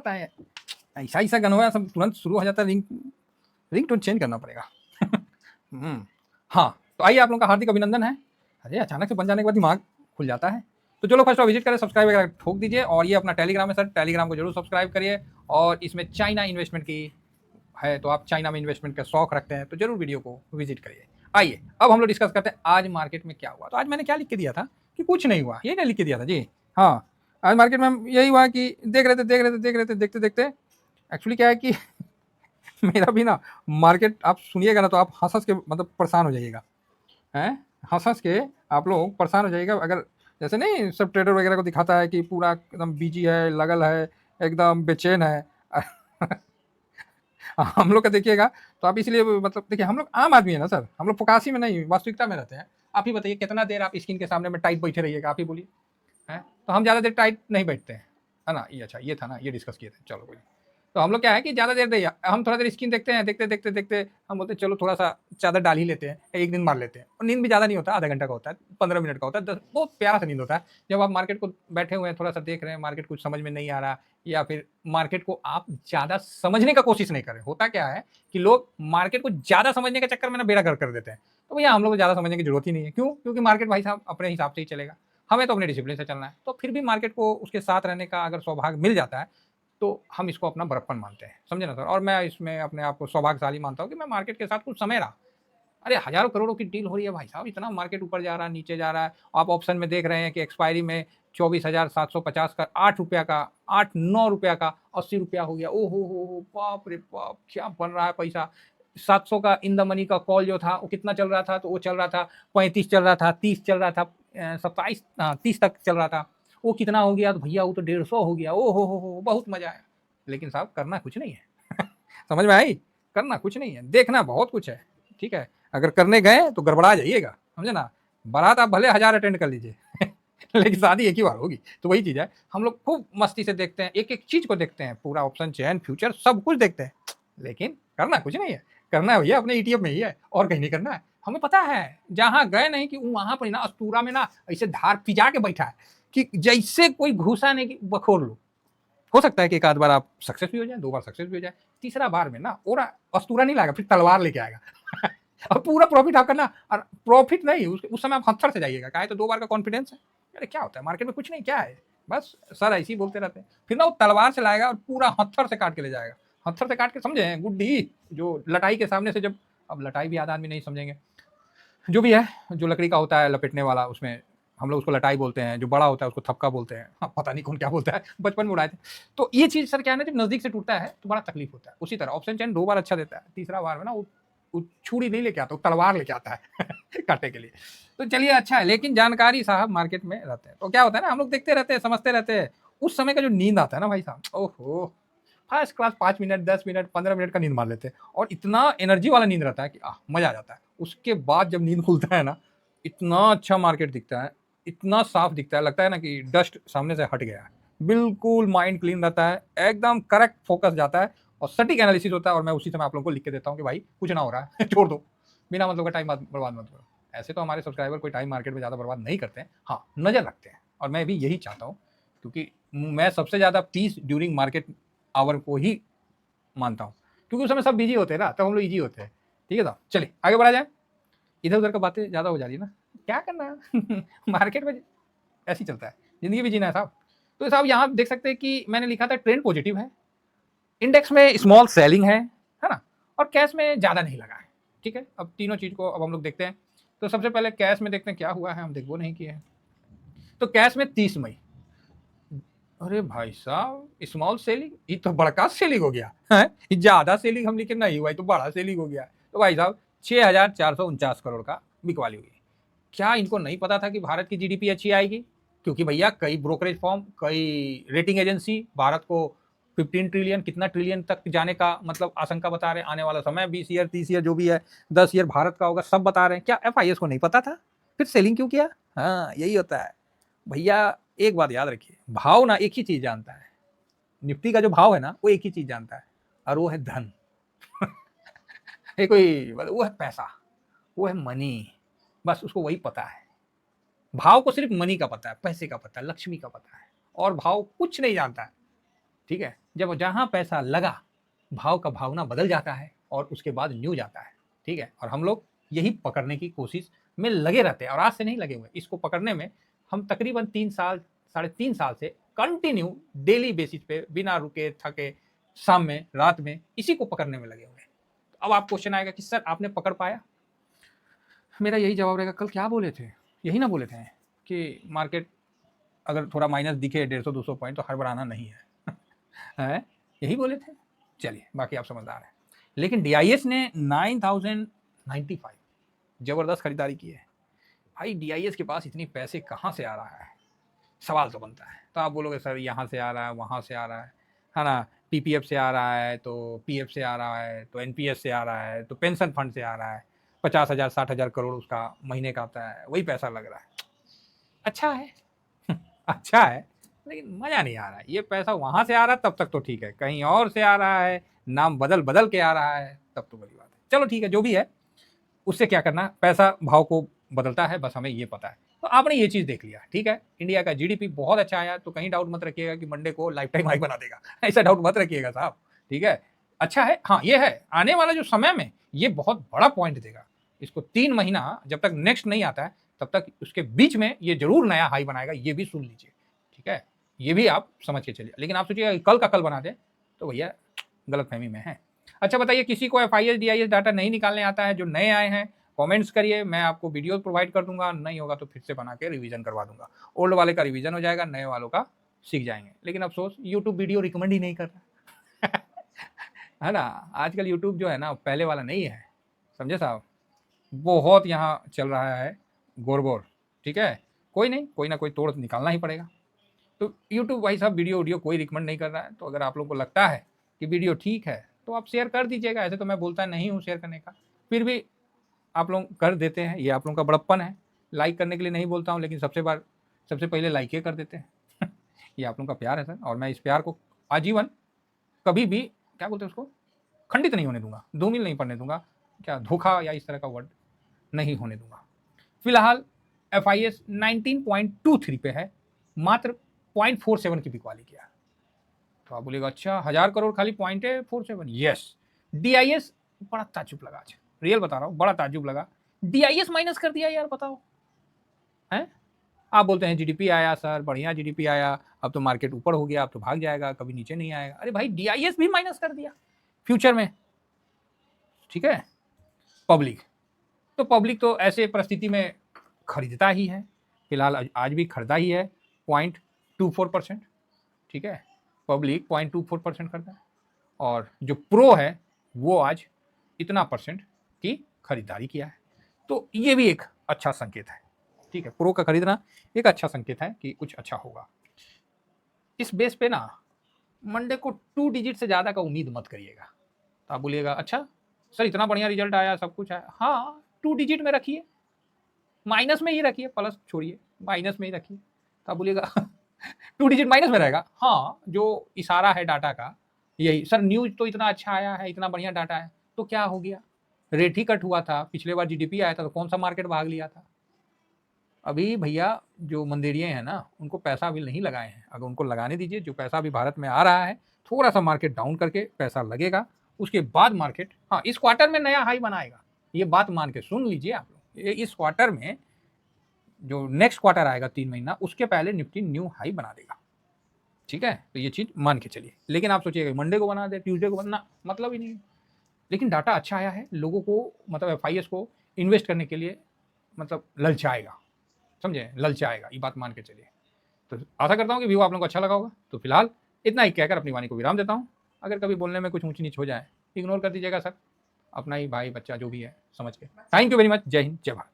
होता है, ऐसा ऐसा गाना हुआ सब तुरंत शुरू हो जाता है, रिंग टोन चेंज करना पड़ेगा। हाँ, तो आइए आप लोगों का हार्दिक अभिनंदन है। अरे अचानक से बन जाने के बाद दिमाग खुल जाता है। तो चलो फर्स्ट विजिट करें, सब्सक्राइब वगैरह ठोक दीजिए। और ये अपना टेलीग्राम है सर, टेलीग्राम को जरूर सब्सक्राइब करिए। और इसमें चाइना इन्वेस्टमेंट की है, तो आप चाइना में इन्वेस्टमेंट का शौक रखते हैं तो जरूर वीडियो को विजिट करिए। आइए अब हम लोग डिस्कस करते हैं आज मार्केट में क्या हुआ। तो आज मैंने क्या लिख के दिया था कि कुछ नहीं हुआ, ये नहीं लिख के दिया था जी। हाँ, आज मार्केट में यही हुआ कि देख रहे थे देखते देखते एक्चुअली क्या है कि मेरा भी ना मार्केट आप सुनिएगा ना तो आप हंस हंस के मतलब परेशान हो जाइएगा, हैं, हंस हंस के आप लोग परेशान हो जाइएगा। अगर जैसे नहीं सब ट्रेडर वगैरह को दिखाता है कि पूरा एकदम बिजी है, लगल है, एकदम बेचैन है। हम लोग का देखिएगा तो आप इसलिए मतलब देखिए हम लोग आम आदमी है ना सर, हम लोग फुकासी में नहीं वास्तविकता में रहते हैं। आप ही बताइए कितना देर आप स्क्रीन के सामने में टाइट बैठे रहिएगा, आप ही बोलिए, हैं। तो हम ज़्यादा देर टाइट नहीं बैठते हैं, है ना। ये अच्छा ये था ना, ये डिस्कस किए थे, चलो कोई। तो हम लोग क्या है कि ज़्यादा देर नहीं, हम थोड़ा देर स्क्रीन देखते हैं, देखते हम बोलते हैं चलो थोड़ा सा चादर डाल ही लेते हैं, एक दिन मार लेते हैं। और नींद भी ज़्यादा नहीं होता, आधा घंटा का होता है, 15 मिनट का होता है, 10 बहुत प्यारा सा नींद होता है। जब आप मार्केट को बैठे हुए हैं, थोड़ा सा देख रहे हैं, मार्केट कुछ समझ में नहीं आ रहा, या फिर मार्केट को आप ज़्यादा समझने का कोशिश नहीं कर रहे। होता क्या है कि लोग मार्केट को ज़्यादा समझने के चक्कर में ना बेड़ा गर्क कर देते हैं। तो भैया हम लोग को ज़्यादा समझने की जरूरत ही नहीं है। क्यों? क्योंकि मार्केट भाई साहब अपने हिसाब से ही चलेगा, हमें तो अपने डिसिप्लिन से चलना है। तो फिर भी मार्केट को उसके साथ रहने का अगर सौभाग्य मिल जाता है तो हम इसको अपना बड़प्पन मानते हैं, समझे ना सर। और मैं इसमें अपने आप को सौभाग्यशाली मानता हूँ कि मैं मार्केट के साथ कुछ समय रहा। अरे हज़ारों करोड़ों की डील हो रही है भाई साहब, इतना मार्केट ऊपर जा रहा है, नीचे जा रहा है। आप ऑप्शन में देख रहे हैं कि एक्सपायरी में 24,750 का 8 रुपया का, 8-9 रुपया का 80 रुपया हो गया। ओ हो, बाप रे बाप, क्या बन रहा है पैसा। 700 का इन द मनी का कॉल जो था वो कितना चल रहा था, तो वो चल रहा था 35 चल रहा था, 30 चल रहा था, 27 30 तक चल रहा था। वो कितना हो गया, तो भैया वो तो 150 हो गया। ओ हो, बहुत मजा आया। लेकिन साहब करना कुछ नहीं है। समझ में आई? करना कुछ नहीं है, देखना बहुत कुछ है, ठीक है। अगर करने गए तो गड़बड़ा जाइएगा, समझे ना। बारात आप भले 1000 अटेंड कर लीजिए लेकिन शादी एक ही बार होगी। तो वही चीज है, हम लोग खूब मस्ती से देखते हैं, एक एक चीज को देखते हैं, पूरा ऑप्शन चेन फ्यूचर सब कुछ देखते हैं, लेकिन करना कुछ नहीं है। करना है भैया अपने ईटीएफ में ही है, और कहीं नहीं करना है। हमें पता है जहां गए नहीं कि वहां पर ना अस्तूरा में ना ऐसे धार पिजा के बैठा है कि जैसे कोई घुसा नहीं कि बखोर लो। हो सकता है कि एक आध बार आप सक्सेस भी हो जाए, 2 बार सक्सेस भी हो जाए, तीसरा बार में ना ओरा अस्तूरा नहीं लाएगा, फिर तलवार लेके आएगा और पूरा प्रॉफिट आपका ना। और प्रॉफिट नहीं, उस समय आप हत्थर से जाइएगा, क्या है तो 2 बार का कॉन्फिडेंस है। अरे क्या होता है मार्केट में, कुछ नहीं, क्या है, बस सर ऐसे ही बोलते रहते हैं। फिर ना वो तलवार से लाएगा और पूरा हत्थर से काट के ले जाएगा। हत्थर से काट के समझे गुड्डी, जो लटाई के सामने से जब, अब लटाई भी आधा आदमी नहीं समझेंगे, जो भी है, जो लकड़ी का होता है लपेटने वाला, उसमें हम लोग उसको लटाई बोलते हैं, जो बड़ा होता है उसको थपका बोलते हैं। हाँ, पता नहीं कौन क्या बोलता है, बचपन में उड़ाए थे। तो ये चीज सर क्या है ना, जब नजदीक से टूटता है तो बड़ा तकलीफ होता है। उसी तरह ऑप्शन चेन 2 बार अच्छा देता है, तीसरा बार में ना वो छुरी नहीं लेके आता, वो तलवार लेके आता है काटने के लिए। तो चलिए अच्छा है, लेकिन जानकारी साहब मार्केट में रहते हैं तो क्या होता है ना, हम लोग देखते रहते हैं, समझते रहते हैं। उस समय का जो नींद आता है ना भाई साहब, ओहो, first class, 5 minute 10 minute 15 minute का नींद मार लेते हैं, और इतना एनर्जी वाला नींद रहता है कि मजा आ जाता है। उसके बाद जब नींद खुलता है ना, इतना अच्छा मार्केट दिखता है, इतना साफ दिखता है, लगता है ना कि डस्ट सामने से हट गया है। बिल्कुल माइंड क्लीन रहता है, एकदम करेक्ट फोकस जाता है, और सटीक एनालिसिस होता है। और मैं उसी समय आप लोगों को लिख के देता हूँ कि भाई कुछ ना हो रहा है छोड़ दो, बिना मतलब का टाइम बर्बाद मत करो। ऐसे तो हमारे सब्सक्राइबर कोई टाइम मार्केट में ज़्यादा बर्बाद नहीं करते हैं, हाँ नज़र रखते हैं, और मैं भी यही चाहता हूँ, क्योंकि मैं सबसे ज़्यादा पीस ड्यूरिंग मार्केट आवर को ही मानता हूँ, क्योंकि उस समय सब बिजी होते हैं ना, तब हम लोग इजी होते हैं। ठीक है साहब, चलिए आगे बढ़ा जाए, इधर उधर का बातें ज़्यादा हो जा रही है ना, क्या करना मार्केट में ऐसे ही चलता है, जिंदगी भी जीना है साहब। तो साहब यहाँ देख सकते हैं कि मैंने लिखा था ट्रेंड पॉजिटिव है, इंडेक्स में स्मॉल सेलिंग है ना, और कैश में ज़्यादा नहीं लगा है। ठीक है, अब तीनों चीज़ को अब हम लोग देखते हैं। तो सबसे पहले कैश में देखते हैं क्या हुआ है, हम देख वो नहीं किए हैं। तो कैश में 30 मई, अरे भाई साहब स्मॉल सेलिंग, ये तो बड़का सेलिंग हो गया है, ज्यादा सेलिंग हम लिखे नहीं हुआ, तो बड़ा सेलिंग हो गया। तो भाई साहब 6,449 करोड़ का बिकवाली हुई। क्या इनको नहीं पता था कि भारत की जीडीपी अच्छी आएगी? क्योंकि भैया कई ब्रोकरेज फॉर्म, कई रेटिंग एजेंसी भारत को 15 ट्रिलियन, कितना ट्रिलियन तक जाने का मतलब आशंका बता रहे हैं। आने वाला समय 20 ईयर 30 ईयर जो भी है, 10 ईयर भारत का होगा, सब बता रहे हैं। क्या एफआईएस को नहीं पता था? फिर सेलिंग क्यों किया? हाँ यही होता है भैया। एक बात याद रखिए, भाव ना एक ही चीज जानता है, निफ्टी का जो भाव है ना वो एक ही चीज जानता है, और वो है धन ये कोई वो है पैसा, वो है मनी, बस उसको वही पता है। भाव को सिर्फ मनी का पता है, पैसे का पता है, लक्ष्मी का पता है, और भाव कुछ नहीं जानता है। ठीक है, जब जहाँ पैसा लगा भाव का भावना बदल जाता है और उसके बाद न्यूज आता है, ठीक है, और हम लोग यही पकड़ने की कोशिश में लगे रहते हैं, और आज से नहीं लगे हुए, इसको पकड़ने में हम तकरीबन 3 साल 3.5 साल से कंटिन्यू डेली बेसिस पे बिना रुके थके शाम में रात में इसी को पकड़ने में लगे हुए हैं। अब आप क्वेश्चन आएगा कि सर आपने पकड़ पाया? मेरा यही जवाब रहेगा, कल क्या बोले थे, यही ना बोले थे कि मार्केट अगर थोड़ा माइनस दिखे 150-200 पॉइंट तो हड़बड़ाना नहीं है यही बोले थे। चलिए बाकी आप समझदार हैं। लेकिन DIS ने 9095 जबरदस्त खरीदारी की है। भाई DIS के पास इतनी पैसे कहाँ से आ रहा है, सवाल तो बनता है। तो आप बोलोगे सर यहाँ से आ रहा है, वहाँ से आ रहा है ना, PPF से आ रहा है, तो PF से आ रहा है, तो NPS से आ रहा है, तो पेंशन फंड से आ रहा है, 50,000 60,000 करोड़ उसका महीने का आता है, वही पैसा लग रहा है। अच्छा है अच्छा है, लेकिन मज़ा नहीं आ रहा है। ये पैसा वहाँ से आ रहा है तब तक तो ठीक है, कहीं और से आ रहा है, नाम बदल बदल के आ रहा है, तब तो बड़ी बात है। चलो ठीक है, जो भी है उससे क्या करना, पैसा भाव को बदलता है, बस हमें ये पता है। तो आपने ये चीज़ देख लिया, ठीक है। इंडिया का GDP बहुत अच्छा आया, तो कहीं डाउट मत रखिएगा कि मंडे को लाइफ टाइम हाई बना देगा, ऐसा डाउट मत रखिएगा साहब, ठीक है। अच्छा है, हाँ ये है, आने वाला जो समय में ये बहुत बड़ा पॉइंट देगा। इसको 3 महीना जब तक नेक्स्ट नहीं आता है तब तक उसके बीच में ये जरूर नया हाई बनाएगा, ये भी सुन लीजिए, ठीक है। ये भी आप समझ के चलिए। लेकिन आप सोचिएगा कल का कल बना दे तो भैया गलतफहमी में है। अच्छा बताइए, किसी को FIS DIS डाटा नहीं निकालने आता है, जो नए आए हैं कमेंट्स करिए, मैं आपको वीडियो प्रोवाइड कर दूंगा, नहीं होगा तो फिर से बना के रिवीजन करवा दूंगा। ओल्ड वाले का रिवीजन हो जाएगा, नए वालों का सीख जाएंगे। लेकिन अफसोस यूट्यूब वीडियो रिकमेंड ही नहीं कर रहा है ना। आजकल यूट्यूब जो है ना पहले वाला नहीं है, समझे साहब, बहुत यहाँ चल रहा है गोर, ठीक है। कोई नहीं, कोई ना कोई तोड़ निकालना ही पड़ेगा। तो यूट्यूब भाई साहब वीडियो कोई रिकमेंड नहीं कर रहा है। तो अगर आप लोग को लगता है कि वीडियो ठीक है तो आप शेयर कर दीजिएगा। ऐसे तो मैं बोलता नहीं हूँ शेयर करने का, फिर भी आप लोग कर देते हैं, ये आप लोगों का बड़प्पन है। लाइक करने के लिए नहीं बोलता हूँ, लेकिन सबसे पहले लाइक ही कर देते हैं ये आप लोगों का प्यार है सर, और मैं इस प्यार को आजीवन कभी भी क्या बोलते हैं उसको खंडित नहीं होने दूंगा, धूमिल नहीं पड़ने दूंगा, क्या धोखा या इस तरह का वर्ड नहीं होने दूंगा। फिलहाल FIS 19.23 पे है, मात्र 0.47 की बिकवाली किया। तो आप बोलेगा अच्छा 1000 करोड़ खाली 0.47, यस। DIS बड़ा ताज्जुब लगा, आज रियल बता रहा हूँ, बड़ा ताज्जुब लगा। DIS माइनस कर दिया यार, बताओ हैं। आप बोलते हैं GDP आया सर, बढ़िया GDP आया, अब तो मार्केट ऊपर हो गया, अब तो भाग जाएगा, कभी नीचे नहीं आएगा। अरे भाई DIS भी माइनस कर दिया फ्यूचर में, ठीक है। पब्लिक तो ऐसे परिस्थिति में खरीदता ही है, फिलहाल आज भी खरीदा ही है 0.24%, ठीक है। पब्लिक 0.24% खरीदा है, और जो प्रो है वो आज इतना % की खरीदारी किया है। तो ये भी एक अच्छा संकेत है, ठीक है। प्रो का खरीदना एक अच्छा संकेत है कि कुछ अच्छा होगा। इस बेस पे ना मंडे को 2 डिजिट से ज़्यादा का उम्मीद मत करिएगा। तो आप बोलिएगा अच्छा सर इतना बढ़िया रिजल्ट आया, सब कुछ आया, हाँ 2 डिजिट में रखिए, माइनस में ही रखिए, प्लस छोड़िए, माइनस में ही रखिए। तो आप बोलिएगा 2 डिजिट माइनस में रहेगा, हाँ जो इशारा है डाटा का यही। सर न्यूज तो इतना अच्छा आया है, इतना बढ़िया डाटा है, तो क्या हो गया, रेट ही कट हुआ था, पिछले बार GDP आया था तो कौन सा मार्केट भाग लिया था। अभी भैया जो मंदेरिये हैं ना उनको पैसा अभी नहीं लगाए हैं, अगर उनको लगाने दीजिए, जो पैसा अभी भारत में आ रहा है थोड़ा सा मार्केट डाउन करके पैसा लगेगा, उसके बाद मार्केट हाँ इस क्वार्टर में नया हाई बनाएगा। ये बात मान के सुन लीजिए आप लोग, इस क्वार्टर में जो नेक्स्ट क्वार्टर आएगा 3 महीना, उसके पहले निफ्टी न्यू हाई बना देगा, ठीक है। तो ये चीज़ मान के चलिए। लेकिन आप सोचिएगा मंडे को बना दे, ट्यूसडे को बना, मतलब ही नहीं है। लेकिन डाटा अच्छा आया है, लोगों को मतलब FIS को इन्वेस्ट करने के लिए मतलब ललचाएगा, समझे, ललचाएगा, ये बात मान के चलिए। तो आशा करता हूँ कि व्यू आप लोगों को अच्छा लगा होगा। तो फिलहाल इतना ही कहकर अपनी वाणी को विराम देता हूँ। अगर कभी बोलने में कुछ ऊंची नीच हो जाए इग्नोर कर दीजिएगा सर, अपना ही भाई बच्चा जो भी है समझ के। थैंक यू वेरी मच, जय हिंद जय भारत।